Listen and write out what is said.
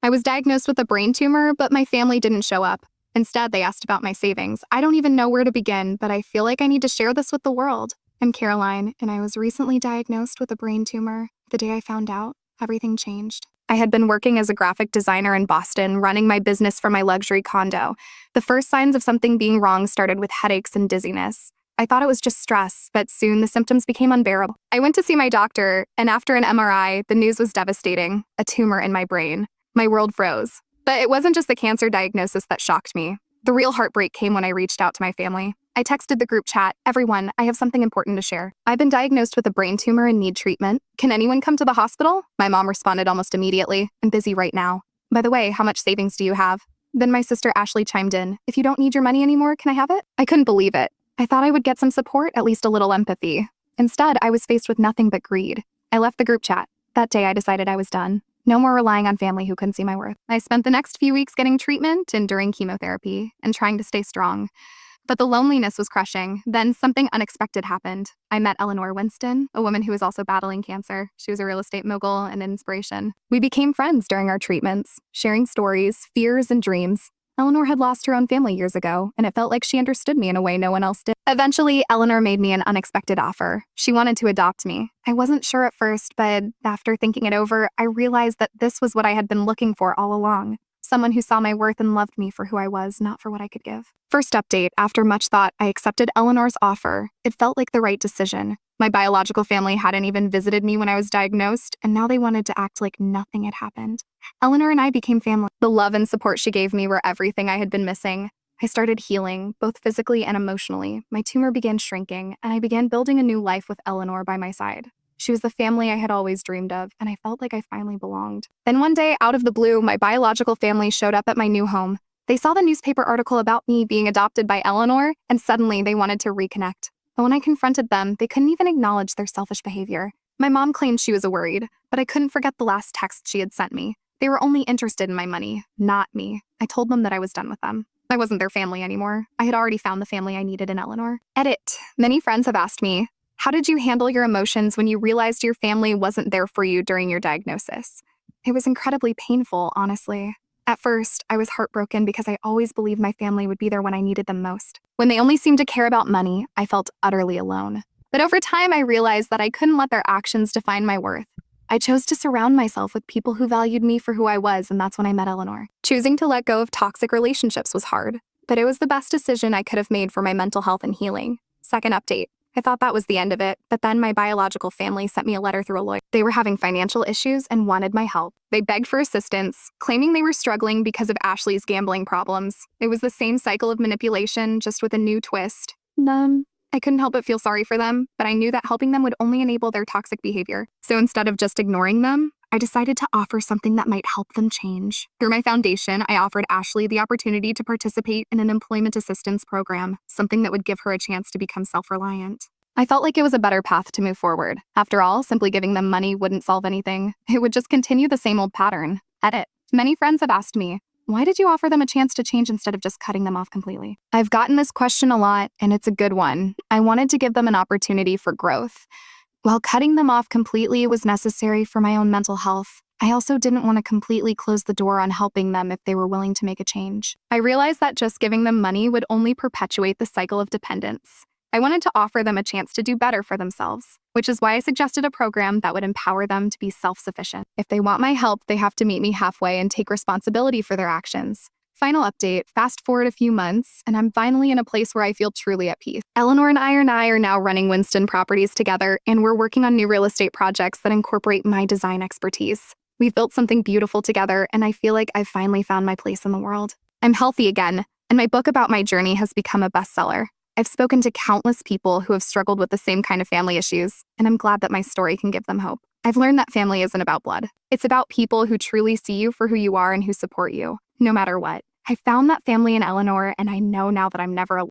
I was diagnosed with a brain tumor, but my family didn't show up. Instead, they asked about my savings. I don't even know where to begin, but I feel like I need to share this with the world. I'm Caroline, and I was recently diagnosed with a brain tumor. The day I found out, everything changed. I had been working as a graphic designer in Boston, running my business from my luxury condo. The first signs of something being wrong started with headaches and dizziness. I thought it was just stress, but soon the symptoms became unbearable. I went to see my doctor, and after an MRI, the news was devastating: a tumor in my brain. My world froze. But it wasn't just the cancer diagnosis that shocked me. The real heartbreak came when I reached out to my family. I texted the group chat, "Everyone, I have something important to share. I've been diagnosed with a brain tumor and need treatment. Can anyone come to the hospital?" My mom responded almost immediately, "I'm busy right now. By the way, how much savings do you have?" Then my sister Ashley chimed in, "If you don't need your money anymore, can I have it?" I couldn't believe it. I thought I would get some support, at least a little empathy. Instead, I was faced with nothing but greed. I left the group chat. That day, I decided I was done. No more relying on family who couldn't see my worth. I spent the next few weeks getting treatment, enduring chemotherapy, and trying to stay strong. But the loneliness was crushing. Then something unexpected happened. I met Eleanor Winston, a woman who was also battling cancer. She was a real estate mogul and an inspiration. We became friends during our treatments, sharing stories, fears, and dreams. Eleanor had lost her own family years ago, and it felt like she understood me in a way no one else did. Eventually, Eleanor made me an unexpected offer. She wanted to adopt me. I wasn't sure at first, but after thinking it over, I realized that this was what I had been looking for all along. Someone who saw my worth and loved me for who I was, not for what I could give. First update, after much thought, I accepted Eleanor's offer. It felt like the right decision. My biological family hadn't even visited me when I was diagnosed, and now they wanted to act like nothing had happened. Eleanor and I became family. The love and support she gave me were everything I had been missing. I started healing, both physically and emotionally. My tumor began shrinking, and I began building a new life with Eleanor by my side. She was the family I had always dreamed of, and I felt like I finally belonged. Then one day, out of the blue, my biological family showed up at my new home. They saw the newspaper article about me being adopted by Eleanor, and suddenly they wanted to reconnect. But when I confronted them, they couldn't even acknowledge their selfish behavior. My mom claimed she was worried, but I couldn't forget the last text she had sent me. They were only interested in my money, not me. I told them that I was done with them. I wasn't their family anymore. I had already found the family I needed in Eleanor. Edit. Many friends have asked me, how did you handle your emotions when you realized your family wasn't there for you during your diagnosis? It was incredibly painful, honestly. At first, I was heartbroken because I always believed my family would be there when I needed them most. When they only seemed to care about money, I felt utterly alone. But over time, I realized that I couldn't let their actions define my worth. I chose to surround myself with people who valued me for who I was, and that's when I met Eleanor. Choosing to let go of toxic relationships was hard, but it was the best decision I could have made for my mental health and healing. Second update. I thought that was the end of it, but then my biological family sent me a letter through a lawyer. They were having financial issues and wanted my help. They begged for assistance, claiming they were struggling because of Ashley's gambling problems. It was the same cycle of manipulation, just with a new twist. I couldn't help but feel sorry for them, but I knew that helping them would only enable their toxic behavior. So instead of just ignoring them, I decided to offer something that might help them change. Through my foundation, I offered Ashley the opportunity to participate in an employment assistance program, something that would give her a chance to become self-reliant. I felt like it was a better path to move forward. After all, simply giving them money wouldn't solve anything. It would just continue the same old pattern. Edit. Many friends have asked me, why did you offer them a chance to change instead of just cutting them off completely? I've gotten this question a lot, and it's a good one. I wanted to give them an opportunity for growth. While cutting them off completely was necessary for my own mental health, I also didn't want to completely close the door on helping them if they were willing to make a change. I realized that just giving them money would only perpetuate the cycle of dependence. I wanted to offer them a chance to do better for themselves, which is why I suggested a program that would empower them to be self-sufficient. If they want my help, they have to meet me halfway and take responsibility for their actions. Final update, fast forward a few months, and I'm finally in a place where I feel truly at peace. Eleanor and I are now running Winston Properties together, and we're working on new real estate projects that incorporate my design expertise. We've built something beautiful together, and I feel like I've finally found my place in the world. I'm healthy again, and my book about my journey has become a bestseller. I've spoken to countless people who have struggled with the same kind of family issues, and I'm glad that my story can give them hope. I've learned that family isn't about blood. It's about people who truly see you for who you are and who support you, no matter what. I found that family in Eleanor, and I know now that I'm never alone.